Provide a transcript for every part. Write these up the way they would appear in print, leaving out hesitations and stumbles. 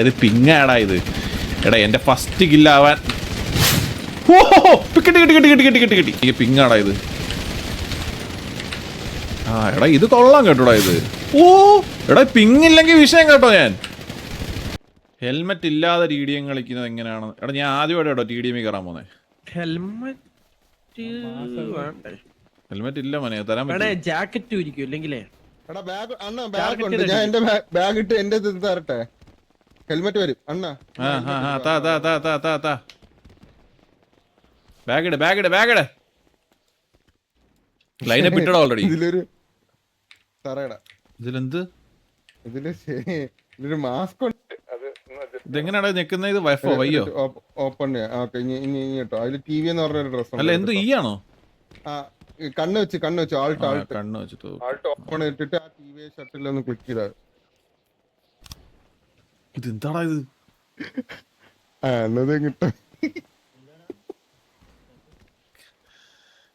ഇത് പിങ്ങാടാ ഇത്. എടാ എന്റെ ഫസ്റ്റ് കില്ലാവാൻ കിട്ടി പിങ്ങാടാ ഇത്. ആ എടാ ഇത് കൊള്ളാം കേട്ടോടാ ഇത്. ഓ എടാ പിങ്ങില്ലെങ്കിൽ വിഷയം കേട്ടോ. ഞാൻ ഹെൽമെറ്റ് ഇല്ലാതെ ടി ഡി എം കളിക്കുന്നത് എങ്ങനെയാണ്? എടാ ഞാൻ ആദ്യമായിട്ട് കേട്ടോ ടി ഡി എം കയറാൻ പോന്നെ. ഹെൽമെറ്റ് ഇല്ല മോനെ, തരാൻ പറ്റില്ല. ജാക്കറ്റ് ഇരിക്കും ഇല്ലെങ്കിലേ. എടാ ബാഗ് അണ്ണാ, ബാഗ് ഉണ്ട്. ഞാൻ എന്റെ ബാഗ് ഇട്ട് എന്റെ തരട്ടെ. ഹെൽമെറ്റ് വരും അണ്ണാ. ബാഗ് ലൈനപ്പ് ഇട്ടടാ ഓൾറെഡി. ഇതിലൊരു തറയടാ. ഇതിലെന്ത്? ഇതിലൊരു മാസ്ക് ഉണ്ട്. ഇതെങ്ങനെയാ നിക്കുന്നത്? ഇത് വൈഫോ വയ്യോ? ഓപ്പൺ ഇനി കേട്ടോ. അതില് ടി വി എന്ന് പറഞ്ഞൊരു ഡ്രസ്. അല്ല എന്ത് ഈ ആണോ? ആ കണ്ണ് വെച്ച് ആൾട്ട് കണ്ണ് വെച്ചിട്ട് ആൾട്ട് ഓപ്പൺ ഇട്ടിട്ട് ആ ടി വി ഷട്ടിൽ ഒന്ന് ക്ലിക്ക് ചെയ്താൽ. ഇത് എന്താടാ ഇത്? എന്നത് കിട്ടും.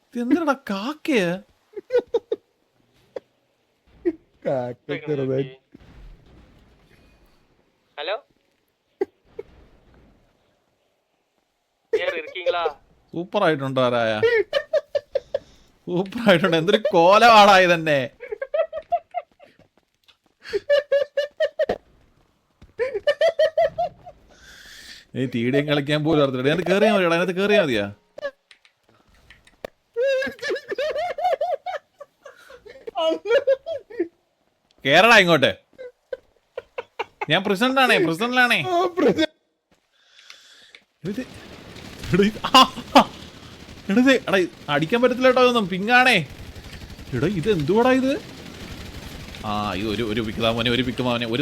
ഇത് എന്താടാ കാക്കയാ? കാക്ക ചെറുതായി. ഹലോ സൂപ്പർ ആയിട്ടുണ്ടോ ആരായ? സൂപ്പർ ആയിട്ടുണ്ട്. എന്തൊരു കോലമാടായി തന്നെ. ഈ ടി ഡി എം കളിക്കാൻ പോലും അറിഞ്ഞില്ല. അതിനകത്ത് കേറിയാ മതിയാ, അതിനകത്ത് കേറിയാ മതിയാ. കേരള ഇങ്ങോട്ട്. ഞാൻ പ്രസിഡന്റാണേ. അടിക്കാൻ പറ്റത്തില്ല കേട്ടോ ഇതൊന്നും. പിങ്ങാണേ. എടാ ഇത് എന്തുവാടാ ഇത്? ആ ഇത് ഒരു വിക്കുതാമോനെ, ഒരു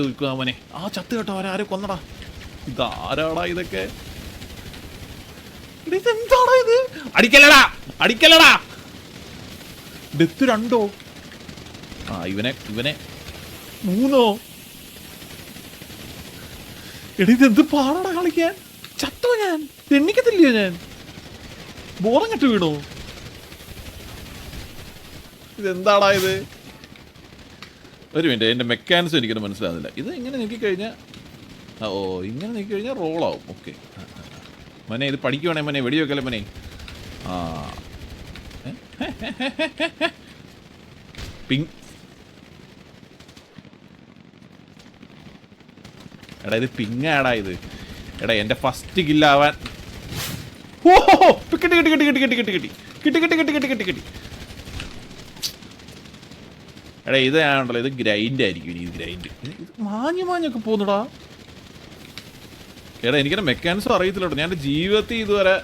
വിക്കുതാമോനെ. ആ ചത്ത് കേട്ടോ, ആരോ കൊന്നടാ. ഇതാരാടാ ഇതൊക്കെ? ഇതെന്താടാ ഇത്? അടിക്കലടാ. ഡെത്ത് 2. ആ ഇവനെ 3. എടാ ഇതെന്ത് പാടാടാ കളിക്കാൻ. ചത്തോ ഞാൻ? എണ്ണിക്കത്തില്ലയോ ഞാൻ? ബോധം കെട്ട് വീണോ? ഇതെന്താടാ ഇത്? ഒരു മിനിറ്റ്, എൻ്റെ മെക്കാനിസം എനിക്കൊന്നും മനസ്സിലാകുന്നില്ല. ഇത് ഇങ്ങനെ നോക്കിക്കഴിഞ്ഞാൽ ഇങ്ങനെ നോക്കിക്കഴിഞ്ഞാൽ റോളാവും. ഓക്കെ മോനെ, ഇത് പഠിക്കുവാണേ മോനെ, വെടി വെക്കല്ലേ മോനെ. ആ പിങ്. എടാ ഇത് പിങ്ങാടാ ഇത്. എടാ എന്റെ ഫസ്റ്റ് കില്ലാവാൻ കിട്ടി. എടാ ഇത് ആണല്ലോ, ഇത് ഗ്രൈൻഡ് ആയിരിക്കും. ഇത് ഗ്രൈൻഡ് ഇത് മാഞ്ഞൊക്കെ പോന്നുടാ. എടാ എനിക്കെന്നെ മെക്കാനിസം അറിയത്തില്ല കേട്ടോ. ഞാൻ എൻ്റെ ജീവിതത്തിൽ ഇതുവരെ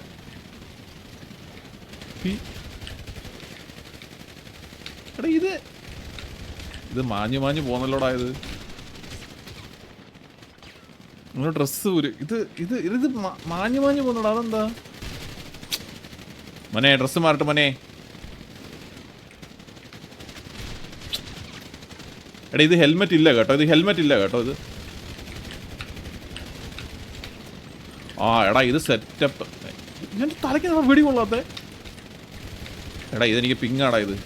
എടാ ഇത് മാഞ്ഞു പോന്നല്ലോടാ. ഇത് ഡ്രസ്സ് ഇത് മാഞ്ഞു പോന്നോടാ. അതെന്താ മോനെ? ഡ്രസ്സ് മാറട്ടെ മോനെ. എടാ ഇത് ഹെൽമെറ്റ് ഇല്ല കേട്ടോ. ഇത് ആ എടാ ഇത് സെറ്റപ്പ്. ഞാൻ തലയ്ക്ക് നമ്മൾ വെടി കൊള്ളാത്ത. എടാ ഇതെനിക്ക് പിങ്ങാടാ ഇത്.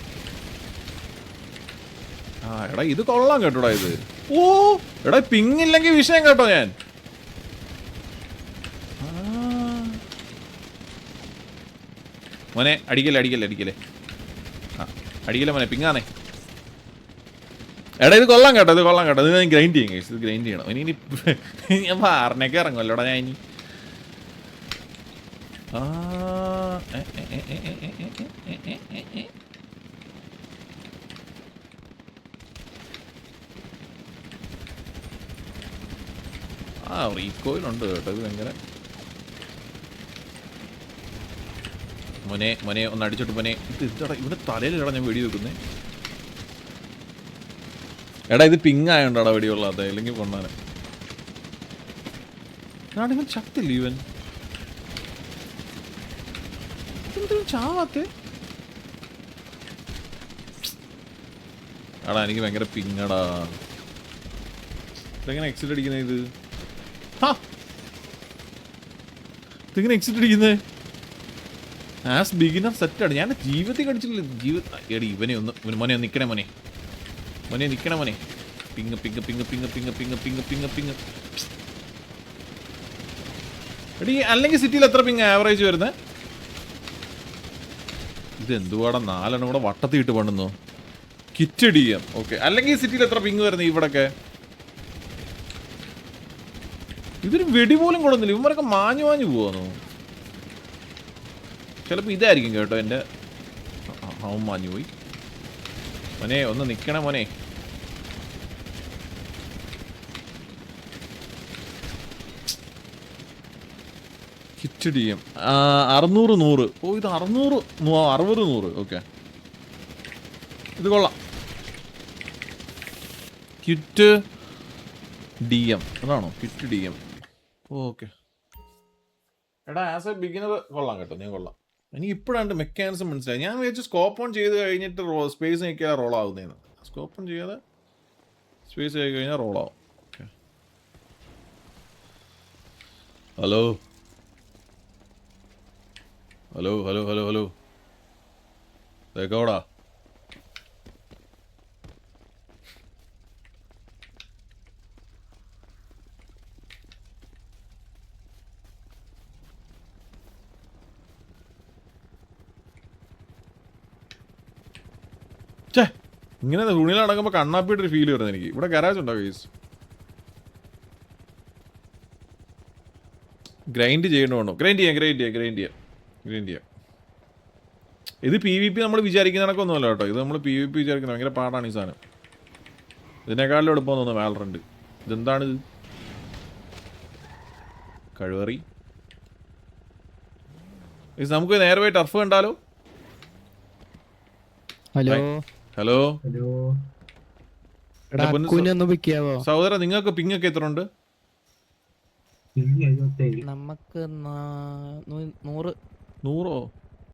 ആ എടാ ഇത് കൊള്ളാം കേട്ടോടാ ഇത്. ഓ എടാ പിങ്ങില്ലെങ്കിൽ വിഷയം കേട്ടോ. ഞാൻ മോനെ അടിക്കല്ലേ. ആ അടിക്കല്ലേ മോനെ, പിങ്ങാണേ. എടാ ഇത് കൊള്ളാം കേട്ടോ. ഇത് ഞാൻ ഗ്രൈൻഡ് ചെയ്യണം. ഇനി ഞാൻ വാറിനൊക്കെ ഇറങ്ങുമല്ലോടാ ഞാൻ ഇനി. റീകോയിലുണ്ട് കേട്ടോ. ഇത് ഭയങ്കര മോനെ ഒന്ന് അടിച്ചോട്ട് മോനെ. ഇത് എന്താടാ ഇവിടെ തലയിലിടാ ഞാൻ വെടി വെക്കുന്നേ. എടാ ഇത് പിങ്ങായോണ്ടാടാ വെടി കൊള്ളാത്ത, അല്ലെങ്കിൽ കൊണ്ടാനെ. ഇവൻ ചത്തില്ല. ഇവൻ എന്തിനും ചാവാത്തെ? എടാ എനിക്ക് ഭയങ്കര പിങ്ങടാ. ഇതെങ്ങനെ എക്സിറ്റ് അടിക്കുന്നത്? ഇതെങ്ങനെ എക്സിറ്റ് അടിക്കുന്നത്? ആസ് ബിഗിനർ സെറ്റാണ്. ഞാൻ ജീവിതത്തിൽ കടിച്ചില്ല. എടി ഇവനെ മോനെ നിൽക്കണേ മോനെ. പിങ് എടി അല്ലെങ്കിൽ സിറ്റിയിൽ എത്ര പിങ് ആവറേജ് വരുന്നത്? ഇത് എന്തുവാടാ 4 കൂടെ വട്ടത്തിയിട്ട് പണ്ടുന്നു. Kit DM. ഓക്കെ, അല്ലെങ്കിൽ സിറ്റിയിൽ എത്ര പിങ് വരുന്നത് ഇവിടൊക്കെ? ഇതൊരു വെടി പോലും കൊള്ളുന്നില്ല. ഇവന്മാരൊക്കെ മാഞ്ഞു പോവാന്നു. ചിലപ്പോൾ ഇതായിരിക്കും കേട്ടോ എൻ്റെ. അവൻ മാഞ്ഞു പോയി. മോനെ ഒന്ന് നിൽക്കണേ മോനെ. Kit DM 600 100. ഓ ഇത് 600 60 100. ഓക്കെ, ഇത് കൊള്ളാം. കിറ്റ് DM അതാണോ? Kit DM. ഓക്കെ എടാ, ആസ് എ ബിഗിനർ കൊള്ളാം കേട്ടോ, നീ കൊള്ളാം. എനിക്ക് ഇപ്പോഴാണ് മെക്കാനിസം മനസ്സിലായി. ഞാൻ വിചാരിച്ചു സ്കോപ്പ് ഓൺ ചെയ്ത് കഴിഞ്ഞിട്ട് സ്പേസ് നിൽക്കുക റോൾ ആവുന്നതെന്ന്. സ്കോപ്പ് ഓൺ ചെയ്യാതെ സ്പേസ് ആയി കഴിഞ്ഞാൽ റോൾ ആവും. Okay, hello hello hello hello hello കേക്കോടാ. ചേ, ഇങ്ങനെ തുണിയിൽ നടക്കുമ്പോൾ കണ്ണാപ്പിയിട്ടൊരു ഫീൽ വരുന്നത് എനിക്ക്. ഇവിടെ ഗരാജ് ഉണ്ടോ ഗൈസ്? ഗ്രൈൻഡ് ചെയ്യണോ? ഗ്രൈൻഡ് ചെയ്യാം. ഇത് PvP നമ്മൾ വിചാരിക്കുന്ന കണക്കൊന്നുമല്ല കേട്ടോ. ഇത് നമ്മൾ PvP വിചാരിക്കുന്നത് ഭയങ്കര പാടാണ് ഈ സാധനം. ഇതിനേക്കാളും എളുപ്പം തോന്നുന്നു വാലറന്റ്. ഇതെന്താണിത്? കഴിവറി. നമുക്ക് നേരെ പോയി ടർഫ് കണ്ടാലോ? ഹലോ ഹലോ സഹോദര, നിങ്ങൾക്ക് പിങ് ഒക്കെ എത്ര ഉണ്ട്? നമുക്ക് 100. 100?